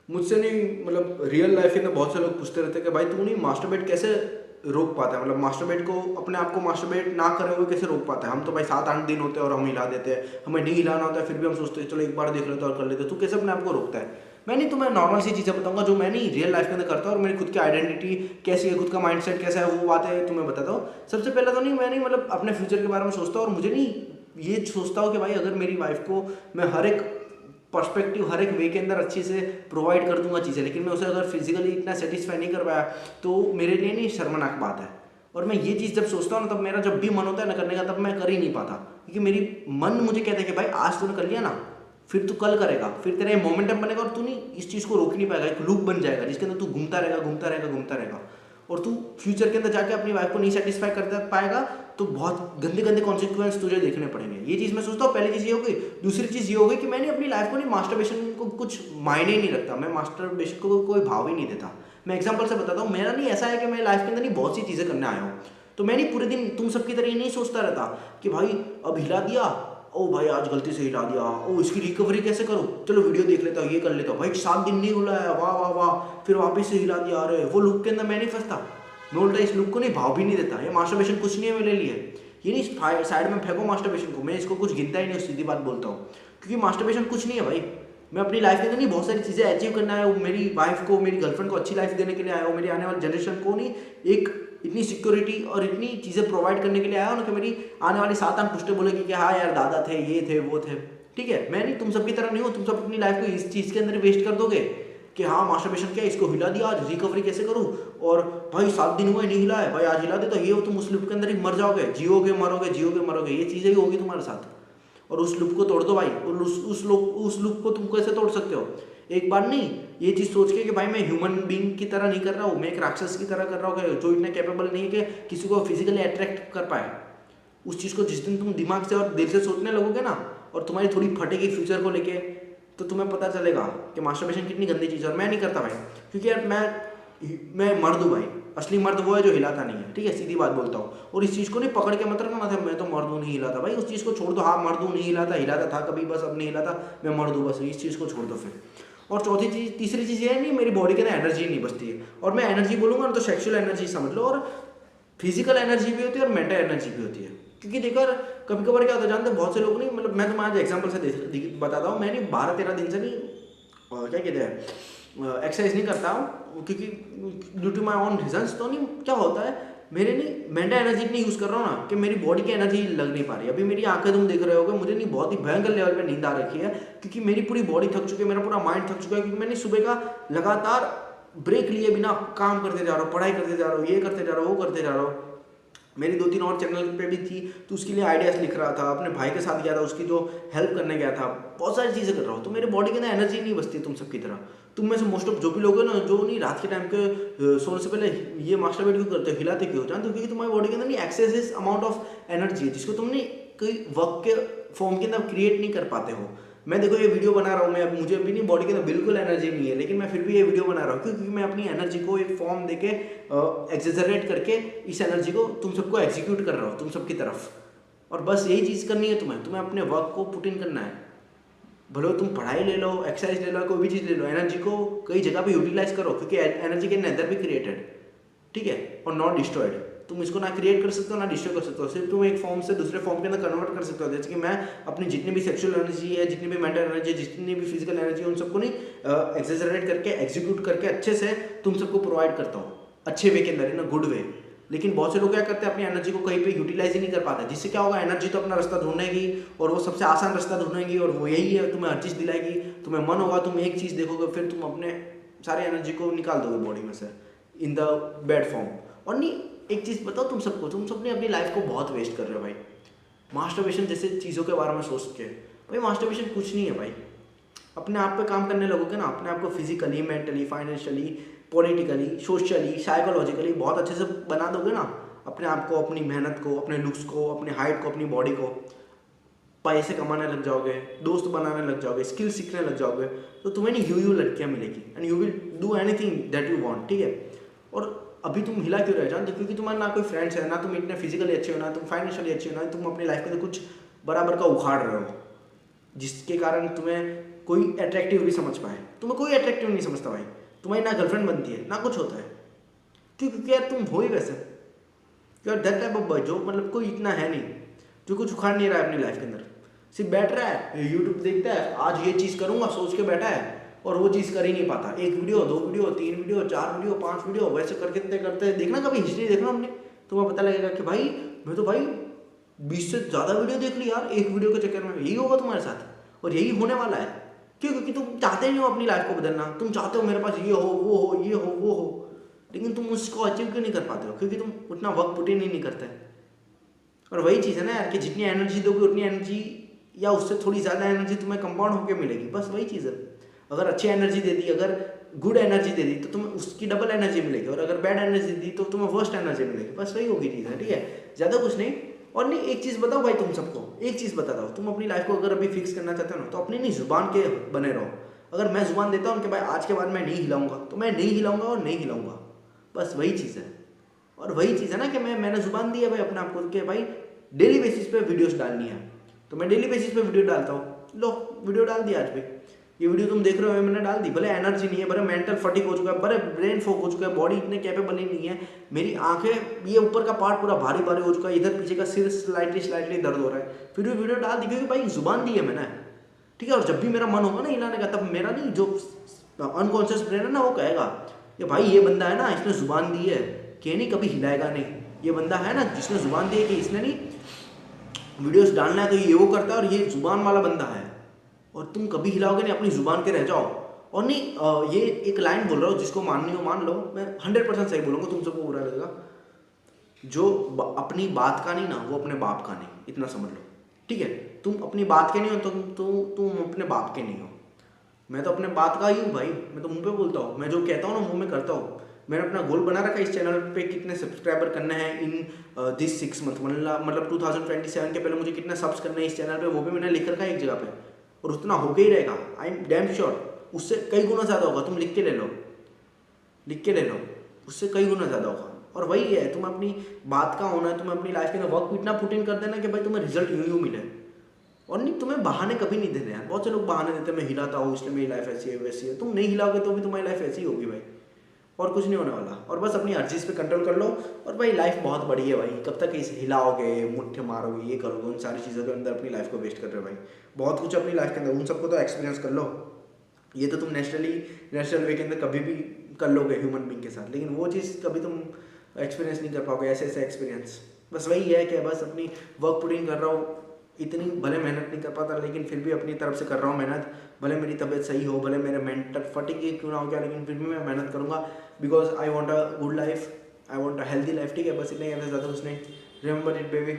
मुझसे नहीं, मतलब रियल लाइफ में बहुत से लोग पूछते रहते हैं कि भाई तू नहीं मास्टरबेट कैसे रोक पाता है, मतलब मास्टरबेट को, अपने आप को मास्टरबेट ना करे हुए कैसे रोक पाता है। हम तो भाई 7-8 दिन होते हैं और हम हिला देते हैं, हमें नहीं हिलाना होता है फिर भी हम सोचते हैं चलो एक बार देख लेते और कर लेते। तू कैसे अपने आप को रोकता है? मैं नहीं, तुम्हें नॉर्मल सी चीज़ें बताऊंगा जो मैं नहीं रियल लाइफ के अंदर करता हूँ, और मेरी खुद की आइडेंटिटी कैसी है, खुद का माइंडसेट कैसा है, वो बातें तुम्हें बताता हूँ। सबसे पहले तो नहीं, मैं नहीं मतलब अपने फ्यूचर के बारे में सोचता हूँ, और मुझे नहीं ये सोचता हूँ कि भाई अगर मेरी वाइफ को मैं हर एक पर्सपेक्टिव, हर एक वे के अंदर अच्छे से प्रोवाइड कर दूंगा चीज़ें, लेकिन मैं उसे अगर फिजिकली इतना सेटिस्फाई नहीं कर पाया तो मेरे लिए नहीं शर्मनाक बात है। और मैं ये चीज़ जब सोचता हूँ ना, तब मेरा जब भी मन होता है ना करने का, तब मैं कर ही नहीं पाता, क्योंकि मेरी मन मुझे कहता है कि भाई आज तूने कर लिया ना, फिर तू कल करेगा, फिर तेरा ये मोमेंटम बनेगा और तू नहीं इस चीज़ को रोक ही नहीं पाएगा, एक लूप बन जाएगा जिसके अंदर तू घूमता रहेगा घूमता रहेगा घूमता रहेगा, और तू फ्यूचर के अंदर जाके अपनी वाइफ को नहीं सेटिस्फाई कर पाएगा, तो बहुत गंदे गंदे कॉन्सिक्वेंस तुझे देखने पड़ेंगे। ये चीज़ मैं सोचता हूँ, पहली चीज़ ये हो गई। दूसरी चीज़ ये हो गई कि मैंने अपनी लाइफ को नहीं, मास्टरबेशन को कुछ मायने ही नहीं रखता, मैं मास्टरबेशन को कोई भाव ही नहीं देता। मैं एग्जाम्पल से बताता हूँ, मेरा नहीं ऐसा है कि मैं लाइफ के अंदर नहीं बहुत सी चीज़ें करने आया हूँ, तो मैं नहीं पूरे दिन तुम सबकी तरह ये नहीं सोचता रहता कि भाई अब हिला दिया, ओ भाई आज गलती से हिला दिया, ओ इसकी रिकवरी कैसे करूँ, चलो वीडियो देख लेता हूँ, ये कर लेता हूँ, भाई 7 दिन नहीं हुआ है, वाह वाह वाह, फिर वापस से हिला दिया, अरे वो लुक के अंदर मैं नहीं फंसता। मैं उल्टा इस लुक को नहीं भाव भी नहीं देता, ये मास्टरबेशन कुछ नहीं है मेरे लिए, ये नहीं साइड में फेंको मास्टरबेशन को, मैं इसको कुछ गिनता ही नहीं, सीधी बात बोलता हूँ, क्योंकि मास्टरबेशन कुछ नहीं है भाई। मैं अपनी लाइफ के अंदर नहीं बहुत सारी चीज़ें अचीव करना है, मेरी वाइफ को, मेरी गर्लफ्रेंड को अच्छी लाइफ देने के लिए आया हूँ, मेरी आने वाली जनरेशन को नहीं एक इतनी सिक्योरिटी और इतनी चीज़ें प्रोवाइड करने के लिए आया हूँ ना कि मेरी आने वाली 7-8 पुश्ते बोलेगी कि हाँ यार दादा थे, ये थे, वो थे। ठीक है, मैं नहीं तुम सबकी तरह नहीं हूँ, तुम सब अपनी लाइफ को इस चीज़ के अंदर वेस्ट कर दोगे कि हाँ मास्टरबेशन क्या, इसको हिला दिया, आज रिकवरी कैसे करूँ, और भाई 7 दिन हुए नहीं हिला है, भाई आज हिला दे, तो ये तुम उस लूप के अंदर ही मर जाओगे, जियोगे मरोगे, जियोगे मरोगे, ये चीज़ें ही होगी तुम्हारे साथ। और उस लूप को तोड़ दो भाई, और उस लूप को तुम कैसे तोड़ सकते हो? एक बार नहीं, ये चीज़ सोच के कि भाई मैं ह्यूमन बीइंग की तरह नहीं कर रहा हूँ, मैं एक राक्षस की तरह कर रहा हूँ जो इतना कैपेबल नहीं है कि किसी को फिजिकली अट्रैक्ट कर पाए। उस चीज़ को जिस दिन तुम दिमाग से और दिल से सोचने लगोगे ना, और तुम्हारी थोड़ी फटेगी फ्यूचर को लेके, तो तुम्हें पता चलेगा कि मास्टरबेशन कितनी गंदी चीज़ है। और मैं नहीं करता भाई, क्योंकि यार मैं मर्द हूँ भाई, असली मर्द वो है जो हिलाता नहीं है, ठीक है, सीधी बात बोलता हूँ। और इस चीज़ को नहीं पकड़ के मत रखना था मैं तो मर्द हूँ नहीं हिलाता, भाई उस चीज़ को छोड़ दो, हाँ मर्द हूँ नहीं हिलाता, हिलाता था कभी बस अब नहीं हिलाता, मैं मर्द हूँ बस, इस चीज़ को छोड़ दो फिर। और चौथी चीज़, तीसरी चीज़ ये है नहीं, मेरी बॉडी के अंदर एनर्जी नहीं बचती है, और मैं एनर्जी बोलूँगा ना तो सेक्सुअल एनर्जी समझ लो, और फिजिकल एनर्जी भी होती है और मेंटल एनर्जी भी होती है। क्योंकि देखो यार कभी कभार क्या होता है जानते हो, बहुत से लोग नहीं, मतलब मैं तुम्हें आज एग्जाम्पल से बताता हूँ, मैं नहीं 12-13 दिन से नहीं क्या कहते हैं एक्सरसाइज नहीं करता हूँ, क्योंकि due to my own reasons. तो नहीं क्या होता है, मेरे नहीं मेंटल एनर्जी इतनी यूज़ कर रहा हूँ ना कि मेरी बॉडी की एनर्जी लग नहीं पा रही। अभी मेरी आंखें तुम देख रहे होगे, मुझे नहीं बहुत ही भयंकर लेवल पे नींद आ रखी है, क्योंकि मेरी पूरी बॉडी थक चुकी है, मेरा पूरा माइंड थक चुका है, क्योंकि मैंने सुबह का लगातार ब्रेक लिए बिना काम करते जा रहा हूँ, पढ़ाई करते जा रहा हूँ, ये करते जा रहा हूँ, वो करते जा रहा हूँ। मेरी 2-3 और चैनल पे भी थी, तो उसके लिए आइडियाज़ लिख रहा था, अपने भाई के साथ गया था, उसकी जो हेल्प करने गया था, बहुत सारी चीज़ें कर रहा हूँ, तो मेरे बॉडी के अंदर एनर्जी नहीं बचती तुम सबकी तरह। तुम में से मोस्ट ऑफ जो भी लोग हैं ना, जो नहीं रात के टाइम के सोने से पहले ये मास्टरबेट क्यों करते हो, हिलाते क्यों हो, जानते हो? क्योंकि तुम्हारी बॉडी के अंदर नहीं एक्सेसिव अमाउंट ऑफ एनर्जी है, जिसको तुम नहीं कोई वर्क के फॉर्म के अंदर क्रिएट नहीं कर पाते हो। मैं देखो ये वीडियो बना रहा हूँ, मैं मुझे अभी नहीं बॉडी के अंदर बिल्कुल एनर्जी नहीं है, लेकिन मैं फिर भी ये वीडियो बना रहा हूँ, क्योंकि मैं अपनी एनर्जी को एक फॉर्म देके एक्सेजरेट करके इस एनर्जी को तुम सबको एग्जीक्यूट कर रहा हूँ, तुम सबकी तरफ। और बस यही चीज़ करनी है तुम्हें अपने वर्क को पुट इन करना है। भले तुम पढ़ाई ले लो, एक्सरसाइज ले लो, कोई भी चीज़ ले लो, एनर्जी को कई जगह पे यूटिलाइज करो, क्योंकि energy can nether be created, ठीक है, और नॉट डिस्ट्रॉयड। तुम इसको ना क्रिएट कर सकते हो ना डिस्ट्रॉय कर सकते हो, सिर्फ तुम एक फॉर्म से दूसरे फॉर्म के अंदर कन्वर्ट कर सकते हो। जैसे कि मैं अपनी जितनी भी सेक्सुअल एनर्जी है, जितनी भी मेंटल एनर्जी है, जितनी भी फिजिकल एनर्जी है, उन सबको नहीं एक्सेजरेट करके एग्जीक्यूट करके अच्छे से तुम सबको प्रोवाइड करता हूँ, अच्छे वे के अंदर, इन अ गुड वे। लेकिन बहुत से लोग क्या करते हैं, अपनी एनर्जी को कहीं पे यूटिलाइज ही नहीं कर पाते, जिससे क्या होगा, एनर्जी तो अपना रास्ता ढूंढेगी, और वो सबसे आसान रास्ता ढूंढेगी, और वो यही है, तुम्हें हर चीज़ दिलाएगी। तुम्हें मन होगा, तुम एक चीज़ देखोगे, फिर तुम अपने सारे एनर्जी को निकाल दोगे बॉडी में से इन द बैड फॉर्म। और नहीं, एक चीज़ बताओ तुम सबको, तुम सबने अपनी लाइफ को बहुत वेस्ट कर रहे हो भाई, मास्टरबेशन जैसे चीज़ों के बारे में सोच के। भाई मास्टरबेशन कुछ नहीं है भाई, अपने आप पे काम करने लगोगे ना, अपने आप को physically, mentally, financially, politically, socially, psychologically बहुत अच्छे से बना दोगे ना, अपने आप को, अपनी मेहनत को, अपने लुक्स को, अपने हाइट को, अपनी बॉडी को, पैसे कमाने लग जाओगे, दोस्त बनाने लग जाओगे, स्किल सीखने लग जाओगे, तो तुम्हें नहीं यू लड़कियाँ मिलेगी, and you will do anything that you want, ठीक है। और अभी तुम हिला क्यों रह जाओ, क्योंकि तुम्हारे ना कोई फ्रेंड्स है, ना तुम इतने फिजिकली अच्छे हो, ना तुम फाइनेंशियली अच्छे हो, ना तुम अपनी लाइफ के अंदर कुछ बराबर का उखाड़ रहे हो, जिसके कारण तुम्हें कोई अट्रैक्टिव भी समझ पाए। तुम्हें कोई अट्रैक्टिव नहीं समझता भाई, तुम्हारी ना गर्लफ्रेंड बनती है ना कुछ होता है। क्यों? क्योंकि यार तुम हो ही वैसे, यार दैट टाइप ऑफ बॉय जो मतलब कोई इतना है नहीं, जो कुछ उखाड़ नहीं रहा है अपनी लाइफ के अंदर, सिर्फ बैठ रहा है यूट्यूब देखता है, आज ये चीज़ करूंगा सोच के बैठा है और वो चीज़ कर ही नहीं पाता। 1 video 2 video 3 video 4 video 5 video वैसे करते करते देखना, कभी हिस्ट्री देखना अपने, तुम्हें पता लगेगा कि भाई मैं तो भाई 20 से ज़्यादा वीडियो देख ली यार एक वीडियो के चक्कर में। यही होगा तुम्हारे साथ और यही होने वाला है। क्यों? क्योंकि तुम चाहते नहीं हो अपनी लाइफ को बदलना, तुम चाहते हो मेरे पास ये हो वो हो ये हो वो हो, लेकिन तुम उसको अचीव क्यों नहीं कर पाते हो? क्योंकि तुम उतना वर्क पुट इन ही नहीं करते। और वही चीज़ है ना यार कि जितनी एनर्जी दोगे उतनी एनर्जी या उससे थोड़ी ज़्यादा एनर्जी तुम्हें कंपाउंड होकर मिलेगी, बस वही चीज़ है। अगर अच्छी एनर्जी दे दी, अगर गुड एनर्जी दे दी तो तुम्हें उसकी डबल एनर्जी मिलेगी, और अगर बैड एनर्जी दी तो तुम्हें वर्स्ट एनर्जी मिलेगी। बस वही होगी चीज़ है, ठीक है, ज़्यादा कुछ नहीं। और नहीं, एक चीज़ बताओ भाई तुम सबको, एक चीज़ बताता हूँ, तुम अपनी लाइफ को अगर अभी फिक्स करना चाहते हो ना तो अपनी नहीं जुबान के बने रहो। अगर मैं जुबान देता हूँ कि भाई आज के बाद मैं नहीं हिलाऊंगा, तो मैं नहीं हिलाऊंगा और नहीं हिलाऊंगा, बस वही चीज़ है। और वही चीज़ है ना कि मैंने जुबान दी है भाई अपने आप को कि भाई डेली बेसिस पे वीडियोस डालनी है, तो मैं डेली बेसिस पे वीडियो डालता हूँ। लो वीडियो डाल दी आज भी, ये वीडियो तुम देख रहे हो मैंने डाल दी। भले एनर्जी नहीं है, भले मेंटल फटीग हो चुका है, भले ब्रेन फोक हो चुका है, बॉडी इतने कैपेबल ही नहीं है, मेरी आंखें ये ऊपर का पार्ट पूरा भारी भारी हो चुका है, इधर पीछे का सिर स्लाइटली दर्द हो रहा है, फिर भी वीडियो डाल दी क्योंकि भाई जुबान दी है मैंने, ठीक है। और जब भी मेरा मन होगा ना हिलाने का, तब मेरा नहीं जो अनकॉन्शियस ब्रेन है ना वो कहेगा कि भाई ये बंदा है ना इसने जुबान दी है कि नहीं कभी हिलाएगा नहीं, ये बंदा है ना जिसने जुबान दी है कि इसने नहीं वीडियोस डालना है तो ये वो करता है और ये जुबान वाला बंदा है, और तुम कभी हिलाओगे नहीं, अपनी जुबान के रह जाओ। और नहीं ये एक लाइन बोल रहा हूँ, जिसको माननी हो मान लो, मैं 100% सही बोलूँगा, तुम सबको बुरा लगेगा। जो अपनी बात का नहीं ना वो अपने बाप का नहीं, इतना समझ लो, ठीक है। तुम अपनी बात के नहीं हो, तुम अपने बाप के नहीं हो। मैं तो अपने बात का ही हूँ भाई, मैं तो मुंह पे बोलता हूँ, मैं जो कहता हूँ ना मुंह में करता हूँ। मैंने अपना गोल बना रखा है इस चैनल पे कितने सब्सक्राइबर करने हैं इन दिस 6 मंथ, मतलब 2027 के पहले मुझे कितने सब्स करने हैं इस चैनल पे, वो भी मैंने लिख रखा है एक जगह पे, और उतना होके ही रहेगा। आई एम डैम श्योर, उससे कई गुना ज़्यादा होगा। तुम लिख के ले लो, लिख के ले लो, उससे कई गुना ज़्यादा होगा। और वही है, तुम्हें अपनी बात का होना है, तुम्हें अपनी लाइफ के अंदर वर्क इतना पुट इन कर देना कि भाई तुम्हें रिजल्ट यूँ मिले। और नहीं, तुम्हें बहाने कभी नहीं देने यार। बहुत से लोग बहाने देते हैं, मैं हिलाता हूँ इसलिए मेरी लाइफ ऐसी है वैसी है। तुम नहीं हिलाओगे तो भी तुम्हारी लाइफ ऐसी होगी भाई, और कुछ नहीं होने वाला। और बस अपनी हर चीज़ पे कंट्रोल कर लो। और भाई लाइफ बहुत बड़ी है भाई, कब तक इसे हिलाओगे, मुट्ठे मारोगे, ये करोगे, उन सारी चीज़ों के अंदर अपनी लाइफ को वेस्ट कर रहे हो भाई। बहुत कुछ अपनी लाइफ के अंदर, उन सबको तो एक्सपीरियंस कर लो। ये तो तुम नेचुरल वे के अंदर कभी भी कर लोगे ह्यूमन बींग के साथ, लेकिन वो चीज़ कभी तुम एक्सपीरियंस नहीं कर पाओगे, ऐसे ऐसे एक्सपीरियंस। बस वही है कि बस अपनी वर्क पुटिंग कर रहा हूँ, इतनी भले मेहनत नहीं कर पाता लेकिन फिर भी अपनी तरफ से कर रहा हूँ मेहनत। भले मेरी तबीयत सही हो, भले मेरे मेंटल फटीग क्यों ना हो गया, लेकिन फिर भी मैं मेहनत करूँगा, because I want a good life, I want a healthy life, ठीक है। बस इतना ही, ज़्यादा कुछ नहीं। Remember it baby.